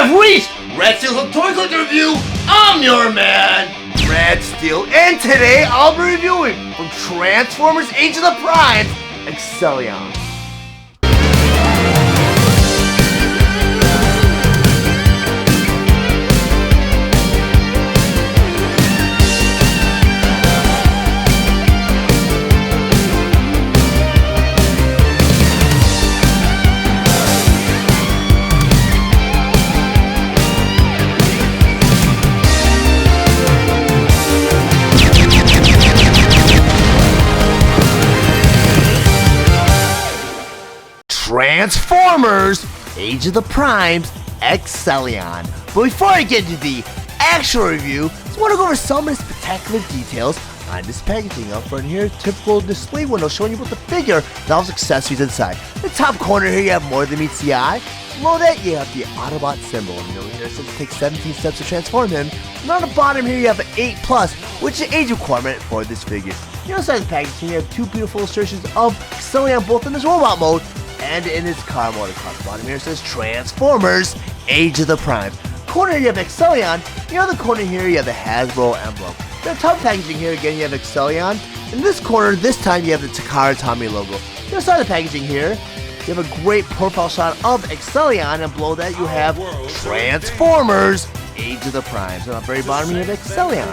have reached Red Steele's Toy Collector Review. I'm your man, Red Steele, and today I'll be reviewing from Transformers Age of the Primes, Excellion. Transformers Age of the Primes Excellion. But before I get into the actual review, I just want to go over some of the spectacular details on this packaging. Up front here, typical display window showing you both the figure and all its accessories inside. In the top corner here, you have more than meets the eye. Below that, you have the Autobot symbol. And over here, it says it takes 17 steps to transform him. And on the bottom here, you have an 8+, which is an age requirement for this figure. Inside the packaging, you have two beautiful illustrations of Excellion, both in his robot mode and in its car mode. Across the bottom here it says Transformers Age of the Primes. Corner here you have Excellion. In the other corner here you have the Hasbro emblem. In the top packaging here again you have Excellion. In this corner this time you have the Takara Tomy logo. Inside the packaging here you have a great profile shot of Excellion, and below that you have Transformers Age of the Primes. And on the very bottom you have Excellion.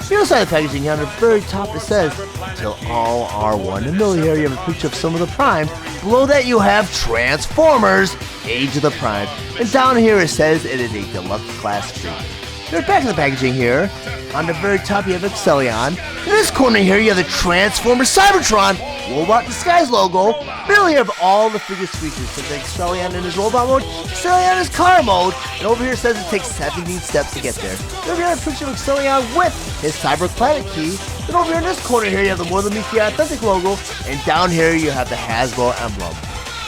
The other side of the packaging here on the very top it says till all are one. In the middle here you have a picture of some of the Primes. Below that you have Transformers Age of the Primes. And down here it says it is a deluxe class figure. There's back in the packaging here. On the very top you have Excellion. In this corner here you have the Transformers Cybertron Robot Disguise logo. Middle here have all the figures features. So the Excellion in his robot mode, Excellion in his car mode, and over here it says it takes 17 steps to get there. And over here I have a picture of Excellion with his Cyber Planet key. And over here in this corner here you have the More Than Meets the Eye Authentic logo, and down here you have the Hasbro emblem.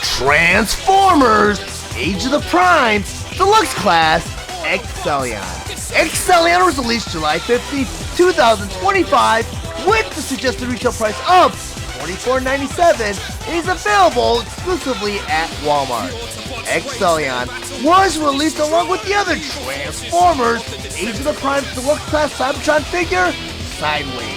Transformers Age of the Primes Deluxe Class Excellion. Excellion was released July 15th, 2025 with the suggested retail price of $24.97. It is available exclusively at Walmart. Excellion was released along with the other Transformers Age of the Primes Deluxe Class Cybertron figure, Sideways.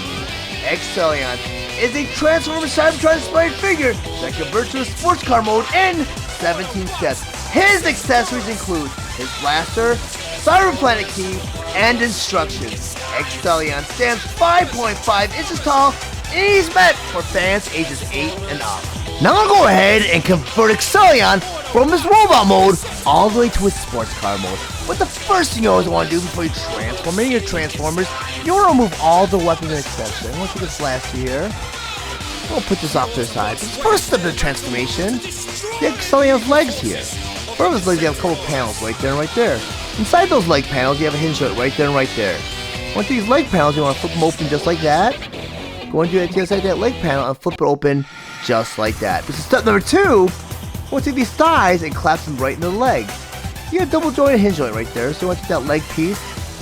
Excellion is a Transformers Cybertron inspired figure that converts to a sports car mode in 17 steps. His accessories include his blaster, Cyber Planet key, and instructions. Excellion stands 5.5 inches tall, and he's meant for fans ages 8 and up. Now I'll go ahead and convert Excellion from his robot mode all the way to his sports car mode. But the first thing you always want to do before you transform any of your Transformers, you want to remove all the weapons and accessories. I'm going to take this blaster here. We'll put this off to the side. First step of the transformation, the Excellion's legs here. For his legs, you have a couple panels right there and right there. Inside those leg panels, you have a hinge joint right there and right there. Once these leg panels, you want to flip them open just like that. Go into the other side of that leg panel and flip it open just like that. This is step number 2. We'll take these thighs and clasp them right into the leg. You have a double joint and hinge joint right there. So you want to take that leg piece,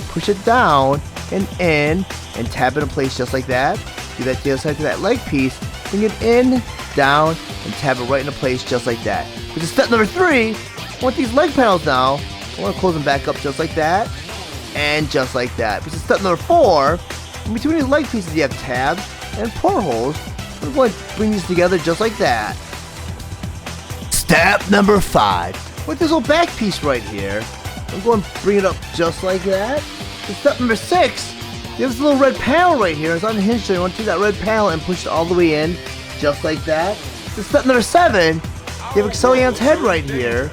push it down and in, and tap it in place just like that. Do that to the other side to that leg piece, bring it in, down, and tap it right into place just like that. This is step number 3. I want these leg panels now. I want to close them back up just like that, and just like that. This is step number 4. In between these leg pieces you have tabs and portholes. I'm going to bring these together just like that. Step number 5. With this little back piece right here, I'm going to bring it up just like that. And step number 6. You have this little red panel right here. It's on the hinge, so you want to take that red panel and push it all the way in just like that. And step number 7. You have Excellion's head right here.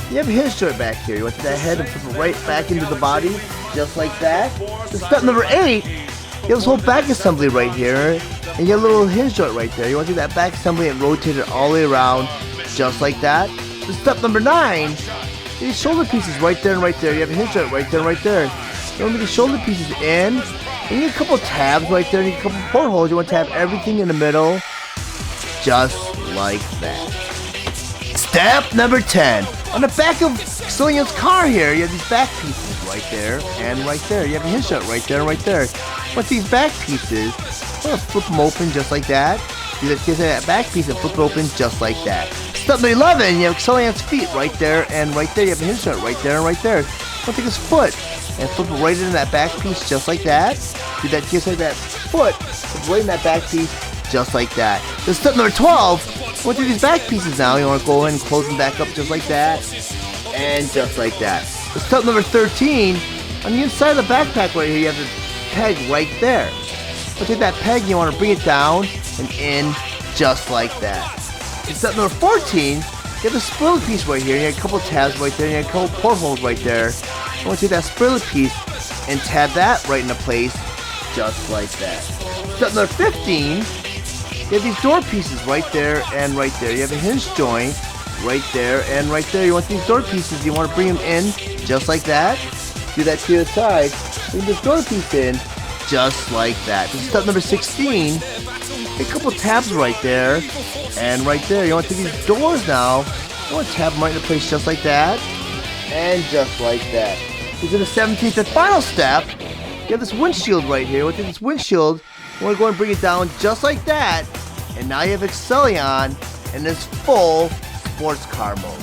You have a hinge joint back here. You want to take that head and flip it right back into the body, just like that. So step number 8, you have this whole back assembly right here, and you have a little hinge joint right there. You want to take that back assembly and rotate it all the way around, just like that. So step number 9, these shoulder pieces right there and right there. You have a hinge joint right there and right there. You want to get the shoulder pieces in, and you need a couple tabs right there, and you need a couple portholes. You want to have everything in the middle, just like that. Step number 10. On the back of Excellion's car here, you have these back pieces right there and right there. You have a hinge joint right there and right there. With these back pieces, I'm going to flip them open just like that. You just get that back piece and flip it open just like that. Step number 11, you have Excellion's feet right there and right there. You have a hinge joint right there and right there. I'll take his foot and flip it right into that back piece just like that. Do that just like that. Foot, flip right in that back piece just like that. Then step number 12, go through these back pieces now. You want to go ahead and close them back up just like that and just like that. Then step number 13, on the inside of the backpack right here, you have the peg right there. So take that peg, you want to bring it down and in just like that. And step number 14, you have the spoiler piece right here. You have a couple tabs right there. You have a couple portholes right there. You want to take that spoiler piece and tab that right into place just like that. Step number 15, you have these door pieces right there and right there. You have a hinge joint right there and right there. You want these door pieces, you want to bring them in just like that. Do that to the side. Bring this door piece in just like that. This is step number 16. A couple tabs right there and right there. You want to do these doors now. You want to tab them right into place just like that and just like that. This is the 17th and final step. You have this windshield right here. With this windshield, you want to go and bring it down just like that. And now you have Excellion in this full sports car mode.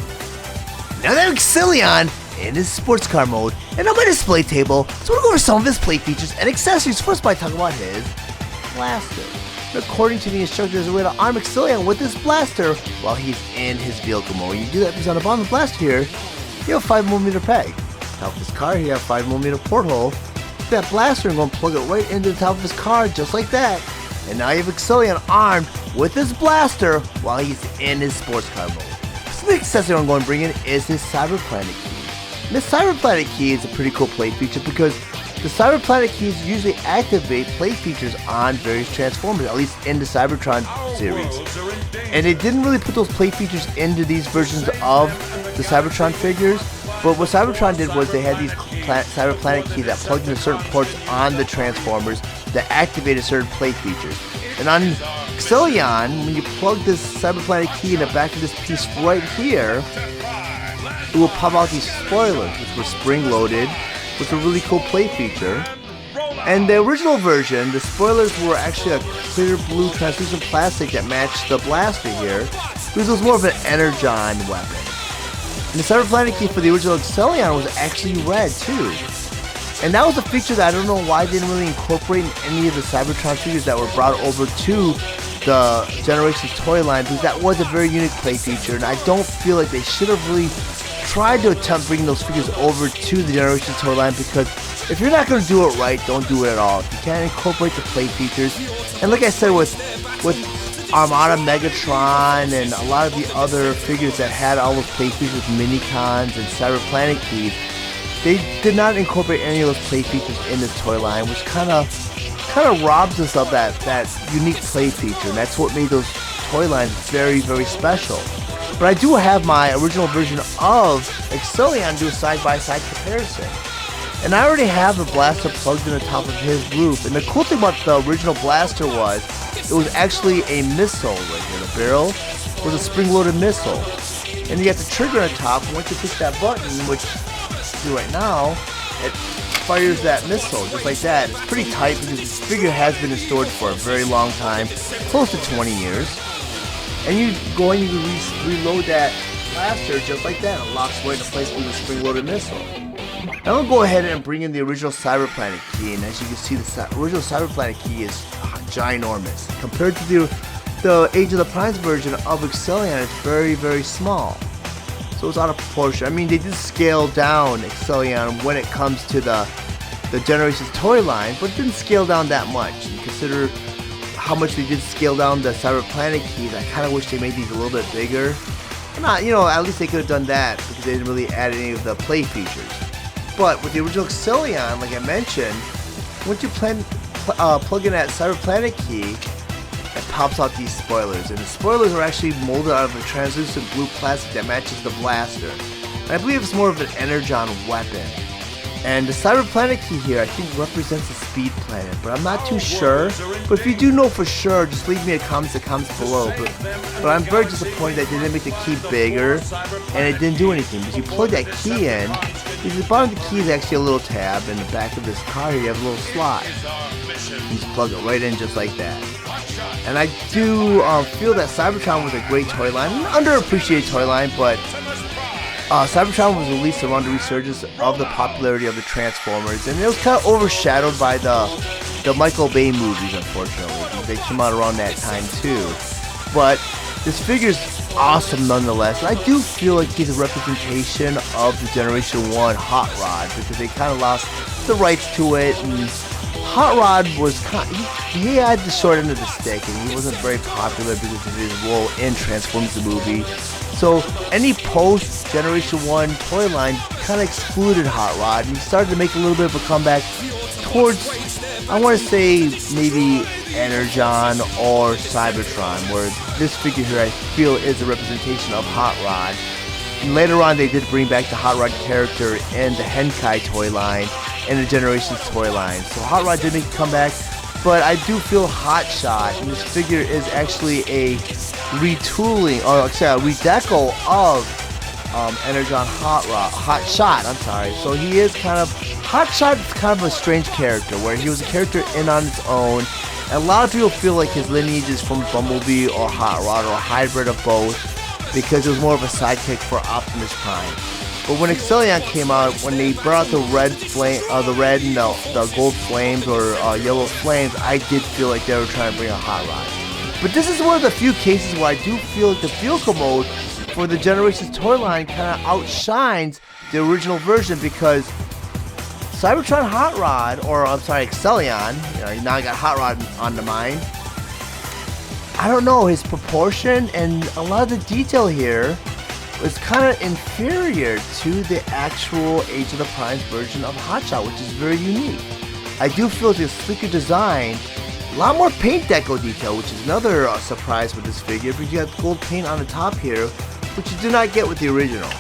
Now that Excellion in his sports car mode and on my display table, so we'll go over some of his plate features and accessories. First by talking about his blaster. According to the instructions, there's a way to arm Excellion with this blaster while he's in his vehicle mode. You do that because on the bottom of the blaster here, you have a 5mm peg. Top of this car here, you have a 5mm porthole. Take that blaster and go and plug it right into the top of his car just like that. And now you have Excellion armed with this blaster while he's in his sports car mode. So the accessory I'm going to bring in is his Cyber Planet key. And this Cyber Planet key is a pretty cool plate feature because the Cyber Planet keys usually activate plate features on various Transformers, at least in the Cybertron series. And they didn't really put those plate features into these versions of the Cybertron figures, but what Cybertron did was they had these Cyber Planet keys that plugged into certain ports on the Transformers that activated certain plate features. And on Excellion, when you plug this Cyber Planet key in the back of this piece right here, it will pop out these spoilers, which were spring-loaded, with a really cool plate feature. And the original version, the spoilers were actually a clear blue translucent plastic that matched the blaster here, because it was more of an energon weapon. And the Cyber Planet key for the original Excellion was actually red too. And that was a feature that I don't know why they didn't really incorporate in any of the Cybertron figures that were brought over to the Generations toy line, because that was a very unique plate feature, and I don't feel like they should have really tried to attempt bringing those figures over to the Generations toy line, because if you're not going to do it right, don't do it at all. If you can't incorporate the plate features, and like I said with Armada Megatron and a lot of the other figures that had all those plate features, Minicons and Cyber Planet keys, they did not incorporate any of those plate features in this toy line, which kind of robs us of that unique plate feature, and that's what made those toy lines very, very special. But I do have my original version of Excellion do a side-by-side comparison. And I already have the blaster plugged in the top of his roof. And the cool thing about the original blaster was, it was actually a missile right here. The barrel was a spring-loaded missile. And you got the trigger on top, and once you push that button, which you do right now, it fires that missile, just like that. It's pretty tight because this figure has been in storage for a very long time, close to 20 years. And you go and you reload that blaster just like that. It locks right into place with the spring-loaded missile. Now I'm going to go ahead and bring in the original Cyber Planet key, and as you can see, the original Cyber Planet key is ginormous. Compared to the Age of the Primes version of Excellion, it's very, very small. So it's out of proportion. I mean, they did scale down Excellion when it comes to the Generations toy line, but it didn't scale down that much. And consider how much they did scale down the Cyber Planet keys. I kind of wish they made these a little bit bigger. Not, at least they could have done that because they didn't really add any of the play features. But with the original Excellion, like I mentioned, once you plug in that Cyber Planet key, it pops out these spoilers. And the spoilers are actually molded out of a translucent blue plastic that matches the blaster. And I believe it's more of an energon weapon. And the Cyber Planet key here, I think, represents the Speed Planet, but I'm not too sure. But if you do know for sure, just leave me a comment in the comments below. But I'm very disappointed that they didn't make the key bigger, and it didn't do anything. Because you plug that key in, at the bottom of the key is actually a little tab. In the back of this car here, you have a little slot. You just plug it right in just like that. And I do feel that Cybertron was a great toy line, an underappreciated toy line, but Cybertron was released around the resurgence of the popularity of the Transformers, and it was kind of overshadowed by the Michael Bay movies, unfortunately. They came out around that time too. But this figure's awesome nonetheless. And I do feel like he's a representation of the Generation 1 Hot Rod, because they kind of lost the rights to it, and Hot Rod was he had the short end of the stick, and he wasn't very popular because of his role in Transformers the movie. So any post Generation 1 toy line kind of excluded Hot Rod, and he started to make a little bit of a comeback towards, I want to say, maybe Energon or Cybertron, where this figure here I feel is a representation of Hot Rod. And later on they did bring back the Hot Rod character in the Henkai toy line and the Generations toy line. So Hot Rod did make a comeback, but I do feel Hot Shot, and this figure is actually a retooling, or a redeco of Energon Hot Shot, I'm sorry. So he is kind of, Hot Shot is kind of a strange character, where he was a character in on its own, and a lot of people feel like his lineage is from Bumblebee or Hot Rod, or a hybrid of both, because it was more of a sidekick for Optimus Prime. But when Excellion came out, when they brought out the red flame, the red and the gold flames or yellow flames, I did feel like they were trying to bring a Hot Rod. But this is one of the few cases where I do feel like the vehicle mode for the Generations toy line kind of outshines the original version, because Cybertron Hot Rod, or I'm sorry, Excellion, now I got Hot Rod on the mind. I don't know, his proportion and a lot of the detail here was kind of inferior to the actual Age of the Primes version of Hot Shot, which is very unique. I do feel it's a sleeker design, a lot more paint deco detail, which is another surprise with this figure, because you have gold paint on the top here, which you do not get with the original.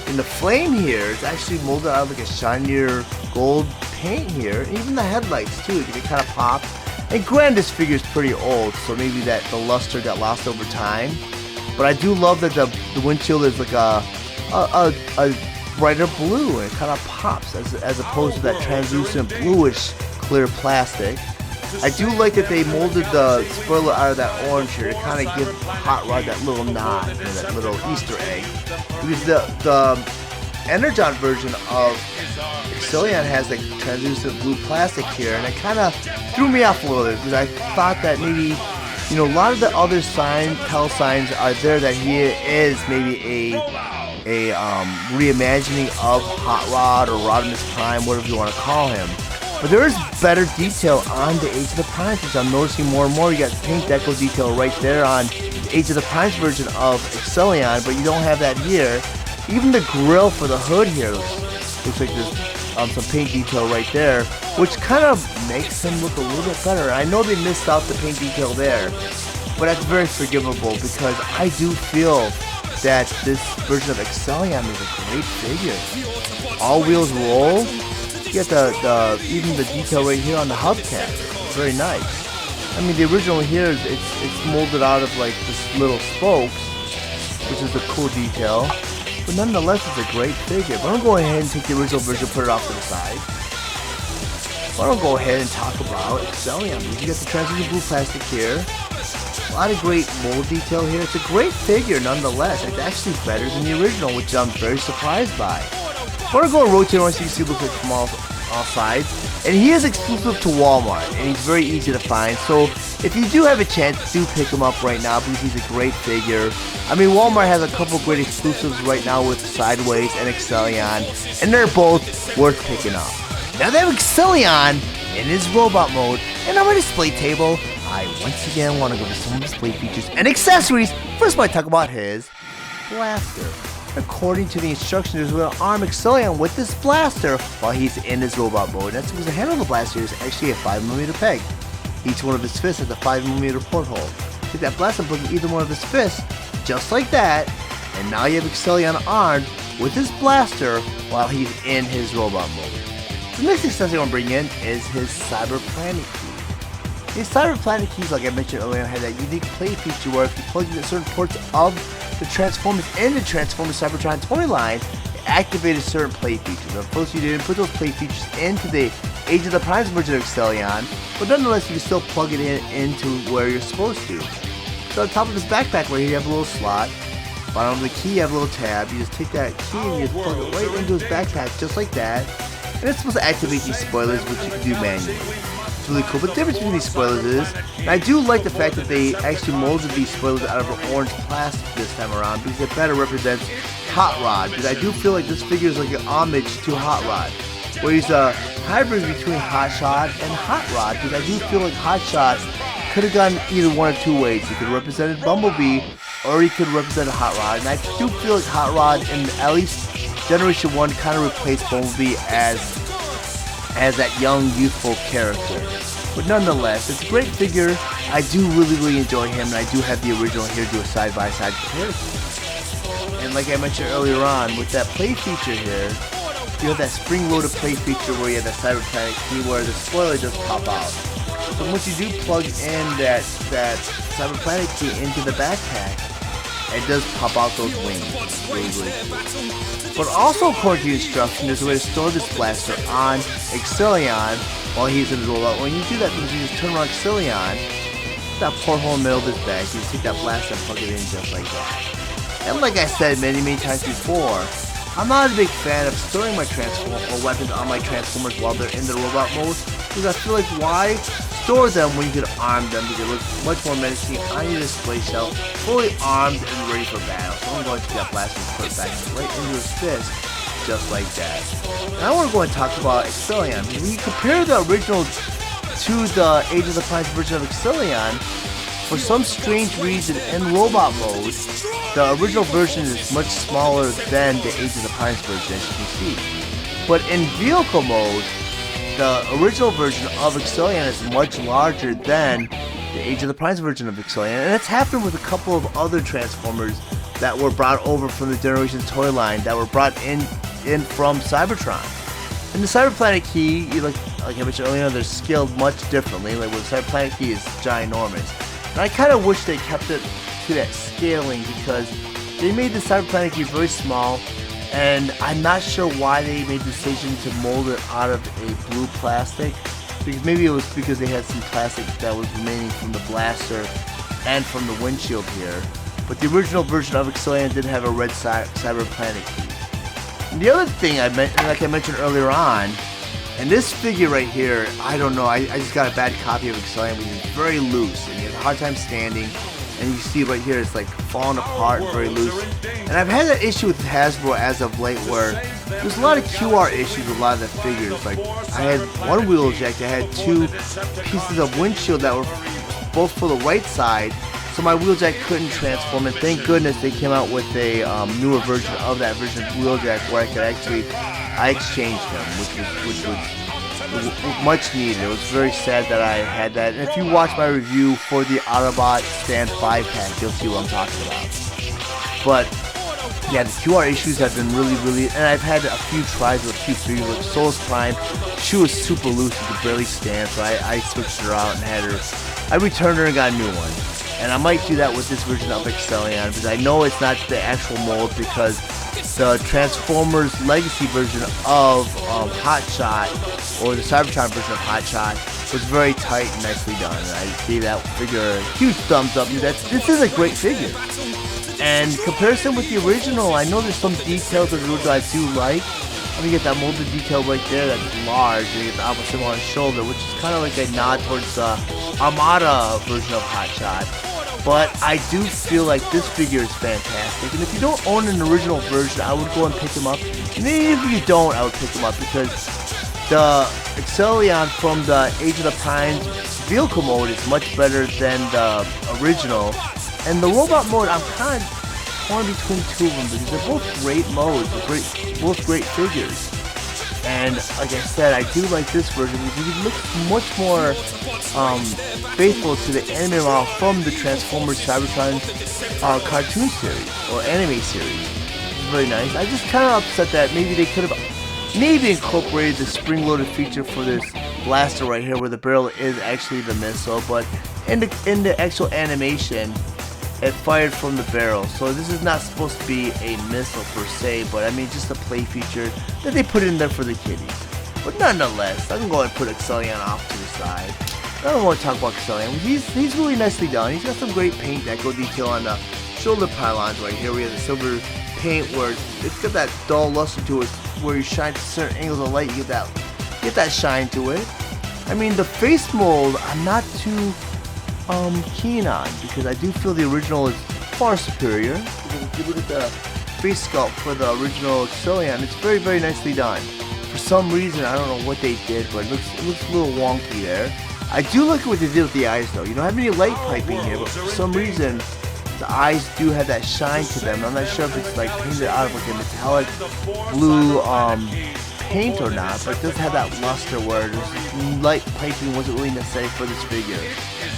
And the flame here is actually molded out of like a shinier gold paint here, and even the headlights too, they kind of pop. And granted, this figure is pretty old, so maybe that the luster got lost over time. But I do love that the windshield is like a brighter blue, and it kind of pops as opposed to that translucent bluish clear plastic. I do like that they molded the spoiler out of that orange here to kind of give Hot Rod that little nod, that little Easter egg. Because the Energon version of Excellion has like translucent blue plastic here, and it kind of threw me off a little bit, because I thought that maybe, a lot of the other tell signs are there that he is maybe a reimagining of Hot Rod or Rodimus Prime, whatever you want to call him. But there is better detail on the Age of the Primes, which I'm noticing more and more. You got paint deco detail right there on the Age of the Primes version of Excellion, but you don't have that here. Even the grill for the hood here looks like there's some paint detail right there, which kind of makes him look a little bit better. I know they missed out the paint detail there, but that's very forgivable, because I do feel that this version of Excellion is a great figure. All wheels roll. You get even the detail right here on the hubcap. It's very nice. I mean, the original here is it's molded out of like this little spokes, which is a cool detail. But nonetheless, it's a great figure. But I'm going to go ahead and take the original version, put it off to the side. Why don't go ahead and talk about Excellion? You got the translucent blue plastic here. A lot of great mold detail here. It's a great figure nonetheless. It's actually better than the original, which I'm very surprised by. I'm going to go and rotate around so you can see it looks like from all sides. And he is exclusive to Walmart, and he's very easy to find. So if you do have a chance, do pick him up right now, because he's a great figure. I mean, Walmart has a couple great exclusives right now with Sideways and Excellion, and they're both worth picking up. Now they have Excellion in his robot mode, and on my display table, I once again want to go to some display features and accessories. First, I talk about his blaster. According to the instructions, we're going to arm Excellion with this blaster while he's in his robot mode. That's because the handle of the blaster is actually a 5mm peg. Each one of his fists has a 5mm porthole. Take that blaster and plug in either one of his fists, just like that, and now you have Excellion armed with his blaster while he's in his robot mode. The next accessory I want to bring in is his Cyber Planet Key. His Cyber Planet Keys, like I mentioned earlier, had that unique play feature where if you plug in certain ports of the Transformers in the Transformers Cybertron toy line, it activated certain play features. Of course, you didn't put those play features into the Age of the Primes version of Excellion, but nonetheless you can still plug it into where you're supposed to. So on top of this backpack right here you have a little slot. Bottom of the key you have a little tab. You just take that key and you just plug it right into his backpack just like that. And it's supposed to activate these spoilers, which you can do manually. It's really cool. But the difference between these spoilers is, and I do like the fact that they actually molded these spoilers out of an orange plastic this time around because it better represents Hot Rod. Because I do feel like this figure is like an homage to Hot Rod, where he's a hybrid between Hot Shot and Hot Rod. Because I do feel like Hot Shot could have gone either one or two ways. He could have represented Bumblebee, or he could represent Hot Rod. And I do feel like Hot Rod in at least Generation 1 kind of replaced Bumblebee as that young, youthful character. But nonetheless, it's a great figure. I do really enjoy him, and I do have the original here to do a side-by-side comparison. And like I mentioned earlier on, with that play feature here, you have that spring-loaded play feature where you have that Cyberplanet key where the spoiler does pop out. So once you do plug in that Cyberplanet key into the backpack, it does pop out those wings. Really cool. But also according to the instruction, there's a way to store this blaster on Excellion while he's in his rollout. When you do that, you just turn around Excellion, that porthole in the middle of his back, you just take that blaster and plug it in just like that. And like I said many times before, I'm not a big fan of storing my transform or weapons on my Transformers while they're in the robot mode, because I feel like why store them when you can arm them, because it looks much more menacing on your display shelf, fully armed and ready for battle. So I'm going to take that blaster and put it back right into his fist, just like that. Now I want to go and talk about Excellion. When you compare the original to the Age of the Primes version of Excellion, for some strange reason in robot mode, the original version is much smaller than the Age of the Primes version, as you can see. But in vehicle mode, the original version of Excellion is much larger than the Age of the Primes version of Excellion, and it's happened with a couple of other Transformers that were brought over from the Generations toy line that were brought in from Cybertron. And the Cyberplanet key, like I mentioned earlier, they're scaled much differently. Like with the Cyberplanet key is ginormous, and I kind of wish they kept it to that scaling because they made the Cyberplanet key very small. And I'm not sure why they made the decision to mold it out of a blue plastic. Because maybe it was because they had some plastic that was remaining from the blaster and from the windshield here. But the original version of Excellion did have a red Cyberplanet key. And the other thing I mentioned, like I mentioned earlier on, and this figure right here, I don't know, I just got a bad copy of Excellion, which is very loose and he has a hard time standing. And you see right here, it's like falling apart, very loose. And I've had that issue with Hasbro as of late where there's a lot of QR issues with a lot of the figures. Like, I had one wheel jack that had two pieces of windshield that were both for the right side, so my wheeljack couldn't transform, and thank goodness they came out with a newer version of that version of wheeljack where I could actually, I exchanged them, which was much needed. It was very sad that I had that, and if you watch my review for the Autobot Stand 5 pack, you'll see what I'm talking about. But yeah, the QR issues have been really, and I've had a few tries with a few figures, like Souls Prime. She was super loose, she could barely stand, so I switched her out and had her, I returned her and got a new one. And I might do that with this version of Excellion, because I know it's not the actual mold, because the Transformers Legacy version of Hot Shot, or the Cybertron version of Hot Shot, was very tight and nicely done. And I gave that figure a huge thumbs up. This is a great figure. And in comparison with the original, I know there's some details of the original I do like. I mean, you get that molded detail right there that's large, and you get the Alpha symbol on his shoulder, which is kind of like a nod towards the Armada version of Hot Shot. But I do feel like this figure is fantastic, and if you don't own an original version, I would go and pick him up. And even if you don't, I would pick him up, because the Excellion from the Age of the Primes vehicle mode is much better than the original. And the robot mode, I'm kind of torn between two of them, because they're both great modes, they're both great figures. And like I said, I do like this version because it looks much more faithful to the anime model from the Transformers Cybertron cartoon series or anime series. It's really nice. I just kind of upset that maybe they could have incorporated the spring-loaded feature for this blaster right here, where the barrel is actually the missile, but in the actual animation, it fired from the barrel. So this is not supposed to be a missile per se, but I mean just a play feature that they put in there for the kiddies. But nonetheless, I can go ahead and put Excellion off to the side. I don't want to talk about Excellion. He's really nicely done. He's got some great paint deco detail on the shoulder pylons right here. We have the silver paint where it's got that dull luster to it, where you shine to certain angles of light, you get that shine to it. I mean, the face mold I'm not too keen on, because I do feel the original is far superior. If you look at the face sculpt for the original Excellion, it's very, very nicely done. For some reason, I don't know what they did, but it looks a little wonky there. I do like what they did with the eyes though. You don't have any light piping here, but for some reason, the eyes do have that shine to them. I'm not sure if it's like painted out of like a metallic blue paint or not, but it does have that luster where light piping wasn't really necessary for this figure.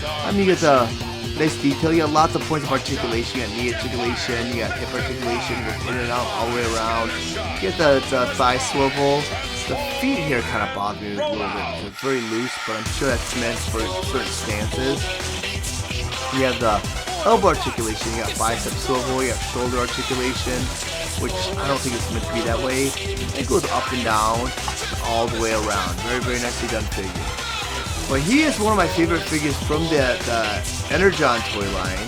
I mean, you get the nice detail. You got lots of points of articulation. You got knee articulation, you got hip articulation, you go in and out all the way around. You get the thigh swivel. The feet here kind of bother me a little bit. It's very loose, but I'm sure that's meant for certain stances. You have the elbow articulation, you got bicep swivel, you have shoulder articulation, which I don't think it's meant to be that way. It goes up and down, all the way around. Very, very nicely done figure. But he is one of my favorite figures from the Energon toy line.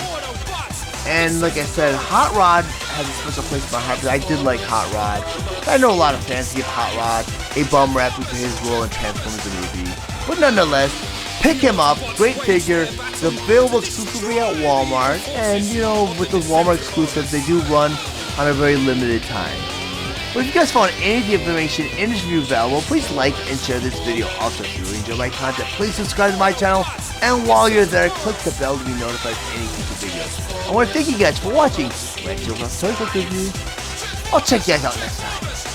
And like I said, Hot Rod has a special place in my heart, because I did like Hot Rod. I know a lot of fans give Hot Rod a bum rap because of his role in Transformers the movie. But nonetheless, pick him up, great figure. It's available exclusively at Walmart. And you know, with those Walmart exclusives, they do run on a very limited time. But if you guys found any of the information in this review valuable, please like and share this video. Also, if you really enjoy my content, please subscribe to my channel. And while you're there, click the bell to be notified of any future videos. I want to thank you guys for watching Retro Toy Book Review. I'll check you guys out next time.